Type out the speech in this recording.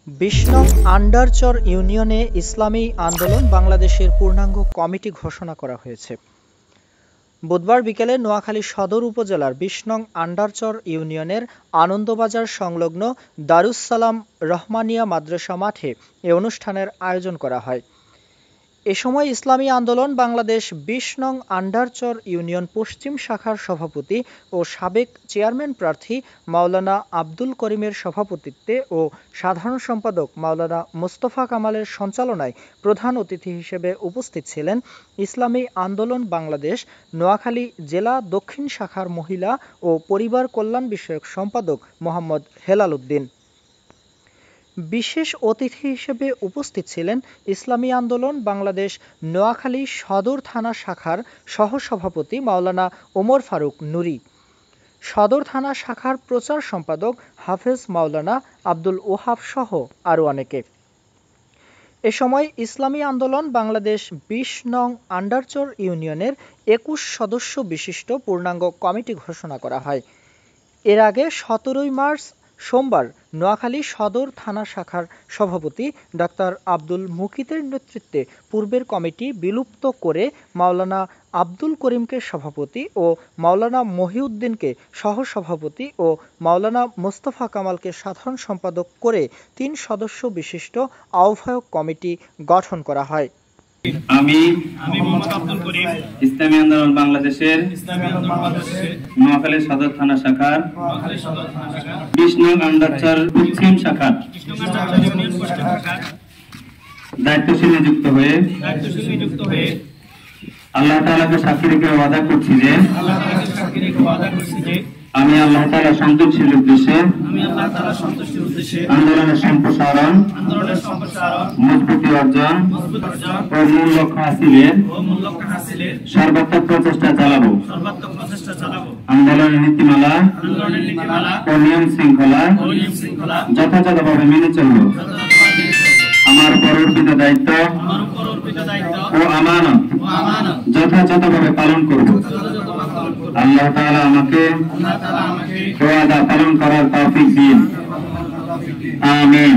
২০ নং আন্ডারচর ইউনিয়নে ইসলামী আন্দোলন বাংলাদেশের পূর্ণাঙ্গ কমিটি ঘোষণা করা হয়েছে। বুধবার বিকেলে নোয়াখালী সদর উপজেলার ২০ নং আন্ডারচর ইউনিয়নের আনন্দবাজার সংলগ্ন দারুস সালাম রহমানিয়া মাদ্রাসা মাঠে এ অনুষ্ঠানের আয়োজন করা হয়। এ সময় ইসলামী আন্দোলন বাংলাদেশ ২০ নং আন্ডারচর ইউনিয়ন পশ্চিম শাখার সভাপতি ও সাবেক চেয়ারম্যান প্রার্থী মাওলানা আব্দুল করিমের সভাপতিত্বে ও সাধারণ সম্পাদক মাওলানা মোস্তফা কামালের সঞ্চালনায় প্রধান অতিথি হিসেবে উপস্থিত ছিলেন ইসলামী আন্দোলন বাংলাদেশ নোয়াখালী জেলা দক্ষিণ শাখার মহিলা ও পরিবার কল্যাণ বিষয়ক সম্পাদক মোহাম্মদ হেলাল উদ্দিন। বিশেষ অতিথি হিসেবে উপস্থিত ছিলেন ইসলামী আন্দোলন বাংলাদেশ নোয়াখালী সদর থানা শাখার সহসভাপতি মাওলানা ওমর ফারুক নুরি, সদর থানা শাখার প্রচার সম্পাদক হাফেজ মাওলানা আব্দুল ওহাব সহ আরও অনেকে। এ সময় ইসলামী আন্দোলন বাংলাদেশ ২০ নং আন্ডারচর ইউনিয়নের ২১ সদস্য বিশিষ্ট পূর্ণাঙ্গ কমিটি ঘোষণা করা হয়। এর আগে ১৭ মার্চ সোমবার নোয়াখালী সদর থানা শাখার সভাপতি ডাক্তার আব্দুল মুকিতের নেতৃত্বে পূর্বের কমিটি বিলুপ্ত করে মাওলানা আব্দুল করিমকে সভাপতি ও মাওলানা মহিউদ্দিনকে সহসভাপতি ও মাওলানা মোস্তফা কামালকে সাধারণ সম্পাদক করে ৩ সদস্য বিশিষ্ট আহ্বায়ক কমিটি গঠন করা হয়। আমি মোহাম্মদ আব্দুল করিম ইসলামী আন্দোলন বাংলাদেশের নোয়াখালী সদর থানা শাখার ২০ নং আন্ডারচর পশ্চিম শাখার দায়িত্বশীল নিযুক্ত হয়ে আল্লাহ তাআলাকে সাক্ষী রেখে ওয়াদা করছি যে আমি আল্লাহ তাআলার সন্তুষ্টির উদ্দেশ্যে আন্দোলনের সম্প্রসারণ মজবুতি অর্জন ও মূল লক্ষ্য হাসিলের সর্বাত্মক প্রচেষ্টা চালাবো। আন্দোলনের নীতিমালা ও নিয়ম শৃঙ্খলা যথাযথভাবে মেনে চলব। আমার উপর অর্পিত দায়িত্ব ও আমানত যথাযথভাবে পালন করব। আল্লাহ তাআলা আমাকে ওয়াদা পালন করার তৌফিক দিন। আমিন।